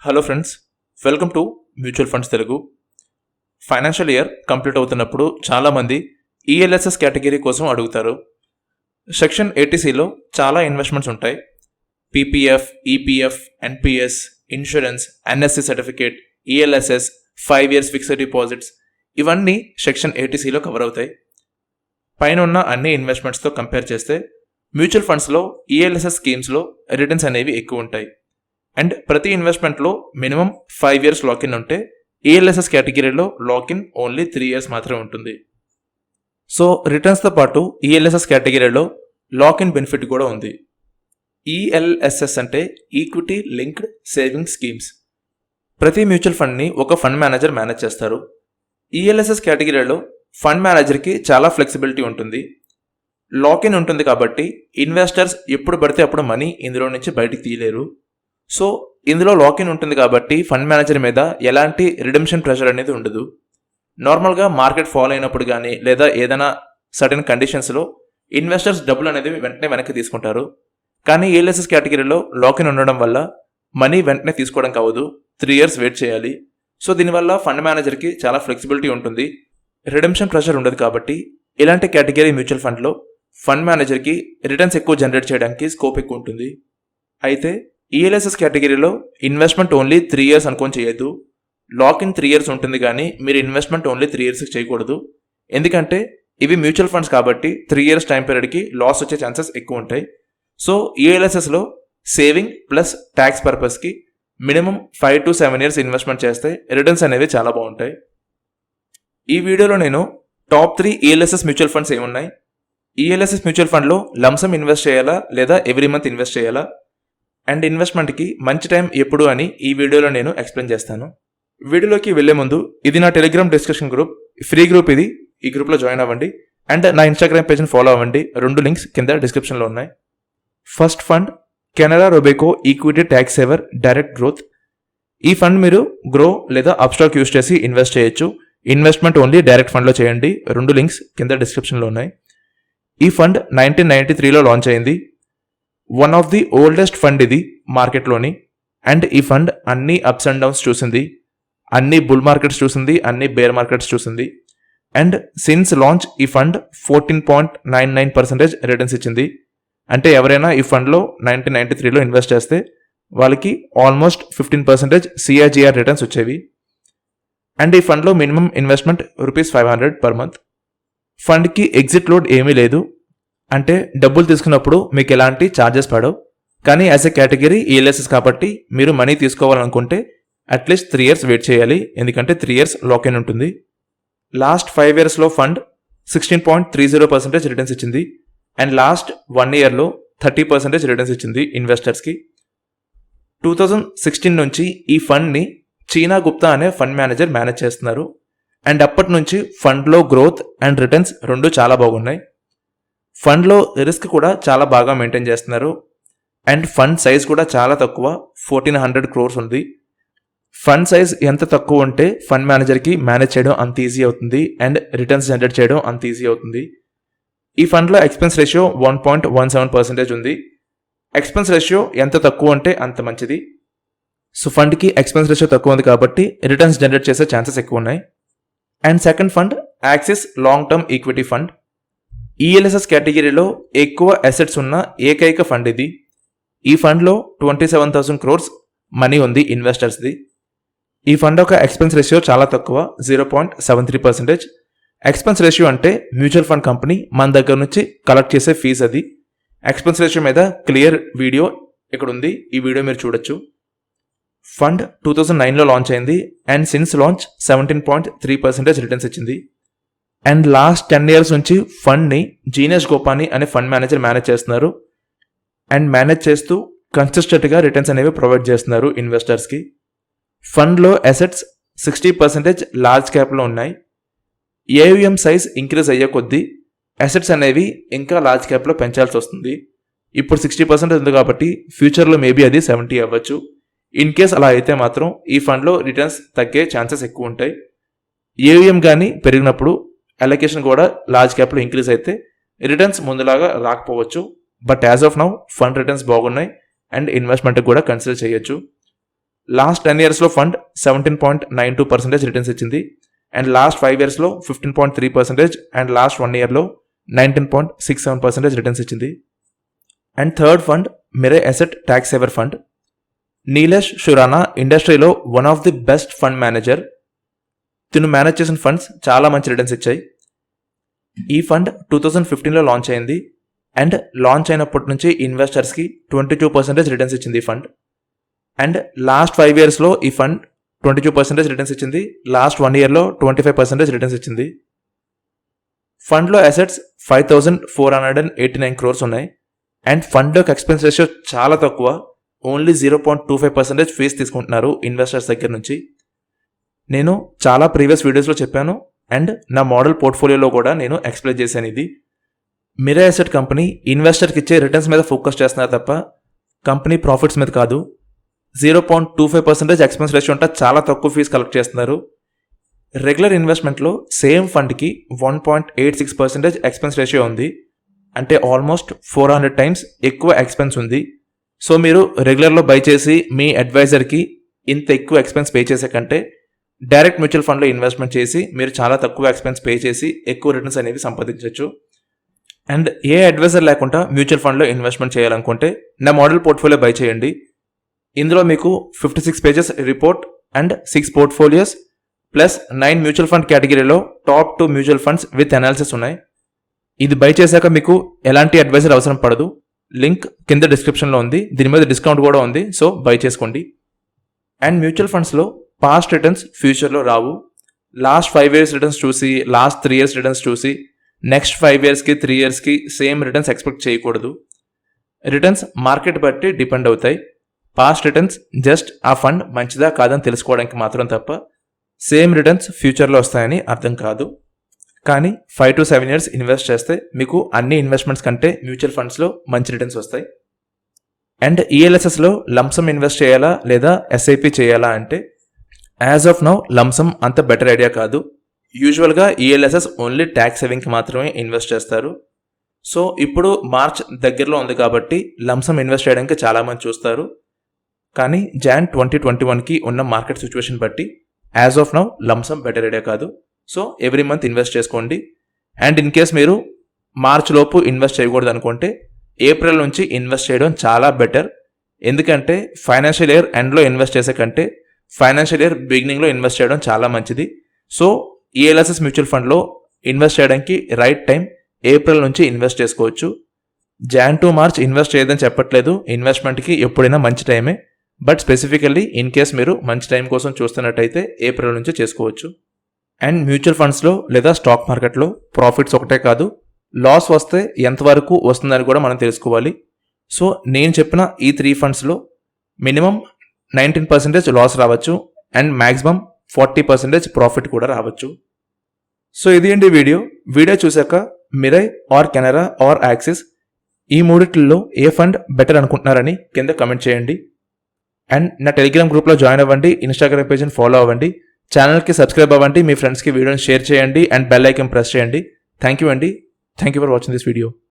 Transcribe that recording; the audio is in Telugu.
Hello friends, welcome to mutual funds Telugu. Financial year complete అవుతున్నప్పుడు చాలామంది ఈఎల్ఎస్ఎస్ కేటగిరీ కోసం అడుగుతారు. సెక్షన్ 80Cలో చాలా ఇన్వెస్ట్మెంట్స్ ఉంటాయి. PPF, EPF, NPS, insurance, NSC certificate, ELSS, 5 years fixed deposits, ఇవన్నీ సెక్షన్ 80Cలో కవర్ అవుతాయి. పైన ఉన్న అన్ని ఇన్వెస్ట్మెంట్స్తో కంపేర్ చేస్తే మ్యూచువల్ ఫండ్స్లో ఈఎల్ఎస్ఎస్ స్కీమ్స్లో రిటర్న్స్ అనేవి ఎక్కువ ఉంటాయి. అండ్ ప్రతి ఇన్వెస్ట్మెంట్లో మినిమం 5 years లాకిన్ ఉంటే ఈఎల్ఎస్ఎస్ కేటగిరీలో లాకిన్ ఓన్లీ 3 years మాత్రమే ఉంటుంది. సో రిటర్న్స్తో పాటు ఈఎల్ఎస్ఎస్ కేటగిరీలో లాకిన్ బెనిఫిట్ కూడా ఉంది. ఈఎల్ఎస్ఎస్ అంటే ఈక్విటీ లింక్డ్ సేవింగ్ స్కీమ్స్. ప్రతి మ్యూచువల్ ఫండ్ని ఒక ఫండ్ మేనేజర్ మేనేజ్ చేస్తారు. ఈఎల్ఎస్ఎస్ కేటగిరీలో ఫండ్ మేనేజర్కి చాలా ఫ్లెక్సిబిలిటీ ఉంటుంది. లాకిన్ ఉంటుంది కాబట్టి ఇన్వెస్టర్స్ ఎప్పుడు పడితే అప్పుడు మనీ ఇందులో నుంచి బయటికి తీయలేరు. సో ఇందులో లాకిన్ ఉంటుంది కాబట్టి ఫండ్ మేనేజర్ మీద ఎలాంటి రిడెంప్షన్ ప్రెషర్ అనేది ఉండదు. నార్మల్గా మార్కెట్ ఫాల్ అయినప్పుడు కానీ లేదా ఏదైనా సర్టెన్ కండిషన్స్లో ఇన్వెస్టర్స్ డబ్బులు అనేది వెంటనే వెనక్కి తీసుకుంటారు. కానీ ఈఎల్ఎస్ఎస్ కేటగిరీలో లాకిన్ ఉండడం వల్ల మనీ వెంటనే తీసుకోవడం కావదు, 3 years వెయిట్ చేయాలి. సో దీనివల్ల ఫండ్ మేనేజర్కి చాలా ఫ్లెక్సిబిలిటీ ఉంటుంది, రిడెంప్షన్ ప్రెషర్ ఉండదు. కాబట్టి ఇలాంటి కేటగిరీ మ్యూచువల్ ఫండ్లో ఫండ్ మేనేజర్కి రిటర్న్స్ ఎక్కువ జనరేట్ చేయడానికి స్కోప్ ఎక్కువ ఉంటుంది. అయితే ఈఎల్ఎస్ఎస్ కేటగిరీలో ఇన్వెస్ట్మెంట్ ఓన్లీ 3 years అనుకొని చేయొద్దు. లాకిన్ 3 years ఉంటుంది కానీ మీరు ఇన్వెస్ట్మెంట్ ఓన్లీ 3 years చేయకూడదు. ఎందుకంటే ఇవి మ్యూచువల్ ఫండ్స్ కాబట్టి 3 years టైం పీరియడ్కి లాస్ వచ్చే ఛాన్సెస్ ఎక్కువ ఉంటాయి. సో ఈఎల్ఎస్ఎస్లో సేవింగ్ ప్లస్ ట్యాక్స్ పర్పస్కి మినిమం 5 to 7 years ఇన్వెస్ట్మెంట్ చేస్తే రిటర్న్స్ అనేవి చాలా బాగుంటాయి. ఈ వీడియోలో నేను టాప్ 3 ఈఎల్ఎస్ఎస్ మ్యూచువల్ ఫండ్స్ ఏమున్నాయి, ఈఎల్ఎస్ఎస్ మ్యూచువల్ ఫండ్లో లంసమ్ ఇన్వెస్ట్ చేయాలా లేదా ఎవ్రీ మంత్ ఇన్వెస్ట్ చేయాలా, అండ్ ఇన్వెస్ట్మెంట్కి మంచి టైం ఎప్పుడు అని ఈ వీడియోలో నేను ఎక్స్ప్లెయిన్ చేస్తాను. వీడియోలోకి వెళ్లే ముందు ఇది నా Telegram discussion group, free group ఇది. ఈ గ్రూప్లో జాయిన్ అవ్వండి అండ్ నా ఇన్స్టాగ్రామ్ పేజ్ని ఫాలో అవ్వండి. 2 links కింద డిస్క్రిప్షన్లో ఉన్నాయి. First fund Canara Robeco equity tax saver direct growth. ఈ ఫండ్ మీరు గ్రో లేదా అప్స్టాక్ యూస్ చేసి ఇన్వెస్ట్ చేయొచ్చు. ఇన్వెస్ట్మెంట్ ఓన్లీ డైరెక్ట్ ఫండ్లో చేయండి. 2 links కింద డిస్క్రిప్షన్లో ఉన్నాయి. ఈ ఫండ్ 1993లో లాంచ్ అయింది. One of the oldest fund ఇది మార్కెట్లోని. అండ్ ఈ ఫండ్ అన్ని అప్స్ అండ్ డౌన్స్ చూసింది, అన్ని బుల్ మార్కెట్స్ చూసింది, అన్ని బేర్ మార్కెట్స్ చూసింది. అండ్ సిన్స్ లాంచ్ ఈ ఫండ్ 14.99% రిటర్న్స్ ఇచ్చింది. అంటే ఎవరైనా ఈ ఫండ్లో 1993లో ఇన్వెస్ట్ చేస్తే వాళ్ళకి ఆల్మోస్ట్ 15% CAGR రిటర్న్స్ వచ్చేవి. అండ్ ఈ ఫండ్లో మినిమం ఇన్వెస్ట్మెంట్ ₹500 per month. ఫండ్కి ఎగ్జిట్ లోడ్ ఏమీ లేదు, అంటే డబ్బులు తీసుకున్నప్పుడు మీకు ఎలాంటి ఛార్జెస్ పడవు. కానీ యాజ్ ఎ కేటగిరీ ఈఎల్ఎస్ఎస్ కాబట్టి మీరు మనీ తీసుకోవాలనుకుంటే అట్లీస్ట్ 3 years వెయిట్ చేయాలి, ఎందుకంటే 3 years లాకిన్ ఉంటుంది. లాస్ట్ 5 yearsలో ఫండ్ 16.30% రిటర్న్స్ ఇచ్చింది. అండ్ లాస్ట్ 1 yearలో 30% రిటర్న్స్ ఇచ్చింది ఇన్వెస్టర్స్కి. 2016 నుంచి ఈ ఫండ్ని చీనా గుప్తా అనే ఫండ్ మేనేజర్ మేనేజ్ చేస్తున్నారు. అండ్ అప్పటి నుంచి ఫండ్లో గ్రోత్ అండ్ రిటర్న్స్ 2 చాలా బాగున్నాయి. ఫండ్లో రిస్క్ కూడా చాలా బాగా మెయింటైన్ చేస్తున్నారు. అండ్ ఫండ్ సైజ్ కూడా చాలా తక్కువ, 1400 crores ఉంది. ఫండ్ సైజ్ ఎంత తక్కువ ఉంటే ఫండ్ మేనేజర్కి మేనేజ్ చేయడం అంత ఈజీ అవుతుంది అండ్ రిటర్న్స్ జనరేట్ చేయడం అంత ఈజీ అవుతుంది. ఈ ఫండ్లో ఎక్స్పెన్స్ రేషియో 1.17% ఉంది. ఎక్స్పెన్స్ రేషియో ఎంత తక్కువ ఉంటే అంత మంచిది. సో ఫండ్కి ఎక్స్పెన్స్ రేషియో తక్కువ ఉంది కాబట్టి రిటర్న్స్ జనరేట్ చేసే ఛాన్సెస్ ఎక్కువ ఉన్నాయి. And second fund axis long term equity fund. ELSS కేటగిరీలో ఎక్కువ అసెట్స్ ఉన్న ఏకైక ఫండ్ ఇది. ఈ ఫండ్లో 27,000 crores మనీ ఉంది ఇన్వెస్టర్స్ది. ఈ ఫండ్ ఒక ఎక్స్పెన్స్ రేషియో చాలా తక్కువ, 0.73%. ఎక్స్పెన్స్ రేషియో అంటే మ్యూచువల్ ఫండ్ కంపెనీ మన దగ్గర నుంచి కలెక్ట్ చేసే ఫీజు అది. ఎక్స్పెన్స్ రేషియో మీద క్లియర్ వీడియో ఇక్కడ ఉంది, ఈ వీడియో మీరు చూడొచ్చు. ఫండ్ 2009లో లాంచ్ అయింది అండ్ సిన్స్ లాంచ్ 17.3% రిటర్న్స్ ఇచ్చింది. అండ్ లాస్ట్ 10 years నుంచి ఫండ్ని జీనియస్ గోపాని అనే ఫండ్ మేనేజర్ మేనేజ్ చేస్తున్నారు. అండ్ మేనేజ్ చేస్తూ కన్సిస్టెంట్గా రిటర్న్స్ అనేవి ప్రొవైడ్ చేస్తున్నారు ఇన్వెస్టర్స్కి. ఫండ్లో అసెట్స్ 60% లార్జ్ క్యాప్లో ఉన్నాయి. ఏయుఎం సైజ్ ఇంక్రీజ్ అయ్యే కొద్దీ అసెట్స్ అనేవి ఇంకా లార్జ్ క్యాప్లో పెంచాల్సి వస్తుంది. ఇప్పుడు 60% ఉంది కాబట్టి ఫ్యూచర్లో మేబీ అది 70 అవ్వచ్చు. ఇన్ కేస్ అలా అయితే మాత్రం ఈ ఫండ్లో రిటర్న్స్ తగ్గే ఛాన్సెస్ ఎక్కువ ఉంటాయి. ఏయుఎం కానీ పెరిగినప్పుడు అలొకేషన్ కూడా లార్జ్ క్యాప్లో ఇంక్రీజ్ అయితే రిటర్న్స్ ముందులాగా రాకపోవచ్చు. But as of now fund returns బాగున్నాయి అండ్ ఇన్వెస్ట్మెంట్ కూడా కన్సిడర్ చేయొచ్చు. లాస్ట్ 10 ఇయర్స్లో ఫండ్ 17.92% రిటర్న్స్ ఇచ్చింది, అండ్ లాస్ట్ 5 ఇయర్స్లో 15.3% అండ్ లాస్ట్ 1 ఇయర్లో 19.67% రిటర్న్స్ ఇచ్చింది. And third fund Mirae Asset tax saver fund. Nilesh Shurana ఇండస్ట్రీలో one of the best fund manager. తిను మేనేజ్ చేసిన ఫండ్స్ చాలా మంచి రిటర్న్స్ ఇచ్చాయి. ఈ ఫండ్ 2015లో లాంచ్ అయింది, అండ్ లాంచ్ అయినప్పటి నుంచి ఇన్వెస్టర్స్కి 22% రిటర్న్స్ ఇచ్చింది ఈ ఫండ్. అండ్ లాస్ట్ 5 ఇయర్స్లో ఈ ఫండ్ 22% రిటర్న్స్ ఇచ్చింది, లాస్ట్ 1 ఇయర్లో 25% రిటర్న్స్ ఇచ్చింది. ఫండ్లో అసెట్స్ 5,489 crores ఉన్నాయి, అండ్ ఫండ్ యొక్క ఎక్స్పెన్స్ రేషియో చాలా తక్కువ, ఓన్లీ 0.25% ఫీజు తీసుకుంటున్నారు ఇన్వెస్టర్స్ దగ్గర నుంచి. నేను చాలా ప్రీవియస్ వీడియోస్లో చెప్పాను, అండ్ నా మోడల్ పోర్ట్ఫోలియోలో కూడా నేను ఎక్స్ప్లెయిన్ చేశాను. ఇది మిరే అసెట్ కంపెనీ ఇన్వెస్టర్కి ఇచ్చే రిటర్న్స్ మీద ఫోకస్ చేస్తున్నారు తప్ప కంపెనీ ప్రాఫిట్స్ మీద కాదు. 0.25% ఎక్స్పెన్స్ రేషియో ఉంటే చాలా తక్కువ ఫీజు కలెక్ట్ చేస్తున్నారు. రెగ్యులర్ ఇన్వెస్ట్మెంట్లో సేమ్ ఫండ్కి 1.86% ఎక్స్పెన్స్ రేషియో ఉంది, అంటే ఆల్మోస్ట్ 400 times ఎక్కువ ఎక్స్పెన్స్ ఉంది. సో మీరు రెగ్యులర్లో బై చేసి మీ అడ్వైజర్కి ఇంత ఎక్కువ ఎక్స్పెన్స్ పే చేసే కంటే డైరెక్ట్ మ్యూచువల్ ఫండ్లో ఇన్వెస్ట్మెంట్ చేసి మీరు చాలా తక్కువ ఎక్స్పెన్స్ పే చేసి ఎక్కువ రిటర్న్స్ అనేవి సంపాదించవచ్చు. అండ్ ఏ అడ్వైజర్ లేకుండా మ్యూచువల్ ఫండ్లో ఇన్వెస్ట్మెంట్ చేయాలనుకుంటే నా మోడల్ పోర్ట్ఫోలియో బై చేయండి. ఇందులో మీకు 56 pages report and 6 portfolios plus 9 mutual fund కేటగిరీలో top 2 mutual funds with analysis ఉన్నాయి. ఇది బై చేశాక మీకు ఎలాంటి అడ్వైజర్ అవసరం పడదు. లింక్ కింద డిస్క్రిప్షన్లో ఉంది, దీని మీద డిస్కౌంట్ కూడా ఉంది, సో బై చేసుకోండి. అండ్ మ్యూచువల్ ఫండ్స్లో పాస్ట్ రిటర్న్స్ ఫ్యూచర్లో రావు. లాస్ట్ 5 years రిటర్న్స్ చూసి, లాస్ట్ 3 years రిటర్న్స్ చూసి నెక్స్ట్ 5 yearsకి 3 yearsకి సేమ్ రిటర్న్స్ ఎక్స్పెక్ట్ చేయకూడదు. రిటర్న్స్ మార్కెట్ బట్టి డిపెండ్ అవుతాయి. పాస్ట్ రిటర్న్స్ జస్ట్ ఆ ఫండ్ మంచిదా కాదని తెలుసుకోవడానికి మాత్రం తప్ప సేమ్ రిటర్న్స్ ఫ్యూచర్లో వస్తాయని అర్థం కాదు. కానీ 5 to 7 years ఇన్వెస్ట్ చేస్తే మీకు అన్ని ఇన్వెస్ట్మెంట్స్ కంటే మ్యూచువల్ ఫండ్స్లో మంచి రిటర్న్స్ వస్తాయి. అండ్ ఈఎల్ఎస్ఎస్లో లంసమ్ ఇన్వెస్ట్ చేయాలా లేదా ఎస్ఐపి చేయాలా అంటే యాజ్ ఆఫ్ నౌ లంసమ్ అంత బెటర్ ఐడియా కాదు. యూజువల్గా ఈఎల్ఎస్ఎస్ ఓన్లీ ట్యాక్స్ సేవింగ్కి మాత్రమే ఇన్వెస్ట్ చేస్తారు. సో ఇప్పుడు మార్చ్ దగ్గరలో ఉంది కాబట్టి లంసమ్ ఇన్వెస్ట్ చేయడానికి చాలామంది చూస్తారు. కానీ Jan 2021కి ఉన్న మార్కెట్ సిచ్యువేషన్ బట్టి as of now lump sum better idea కాదు. సో ఎవ్రీ మంత్ ఇన్వెస్ట్ చేసుకోండి. అండ్ ఇన్ కేస్ మీరు మార్చ్ లోపు ఇన్వెస్ట్ చేయకూడదు అనుకుంటే ఏప్రిల్ నుంచి ఇన్వెస్ట్ చేయడం చాలా బెటర్. ఎందుకంటే ఫైనాన్షియల్ ఇయర్ ఎండ్లో ఇన్వెస్ట్ చేసే కంటే ఫైనాన్షియల్ ఇయర్ బిగినింగ్లో ఇన్వెస్ట్ చేయడం చాలా మంచిది. సో ఈఎల్ఎస్ఎస్ మ్యూచువల్ ఫండ్లో ఇన్వెస్ట్ చేయడానికి రైట్ టైం ఏప్రిల్ నుంచి ఇన్వెస్ట్ చేసుకోవచ్చు. Jan to March ఇన్వెస్ట్ చేయదని చెప్పట్లేదు, ఇన్వెస్ట్మెంట్కి ఎప్పుడైనా మంచి టైమే. బట్ స్పెసిఫికల్లీ ఇన్ కేస్ మీరు మంచి టైం కోసం చూస్తున్నట్టయితే ఏప్రిల్ నుంచి చేసుకోవచ్చు. అండ్ మ్యూచువల్ ఫండ్స్లో లేదా స్టాక్ మార్కెట్లో ప్రాఫిట్స్ ఒకటే కాదు, లాస్ వస్తే ఎంతవరకు వస్తుందని కూడా మనం తెలుసుకోవాలి. సో నేను చెప్పిన ఈ 3 ఫండ్స్లో మినిమం 19% లాస్ రావచ్చు అండ్ మ్యాక్సిమం 40% ప్రాఫిట్ కూడా రావచ్చు. సో ఇది అండి వీడియో చూశాక మిరై ఆర్ కెనరా ఆర్ యాక్సిస్ ఈ మూడిట్లో ఏ ఫండ్ బెటర్ అనుకుంటున్నారని కింద కమెంట్ చేయండి. అండ్ నా టెలిగ్రామ్ గ్రూప్లో జాయిన్ అవ్వండి, ఇన్స్టాగ్రామ్ పేజ్ని ఫాలో అవ్వండి, ఛానల్కి సబ్స్క్రైబ్ అవ్వండి, మీ ఫ్రెండ్స్కి వీడియోని షేర్ చేయండి అండ్ బెల్ ఐకాన్ ప్రెస్ చేయండి. Thank you for watching this video.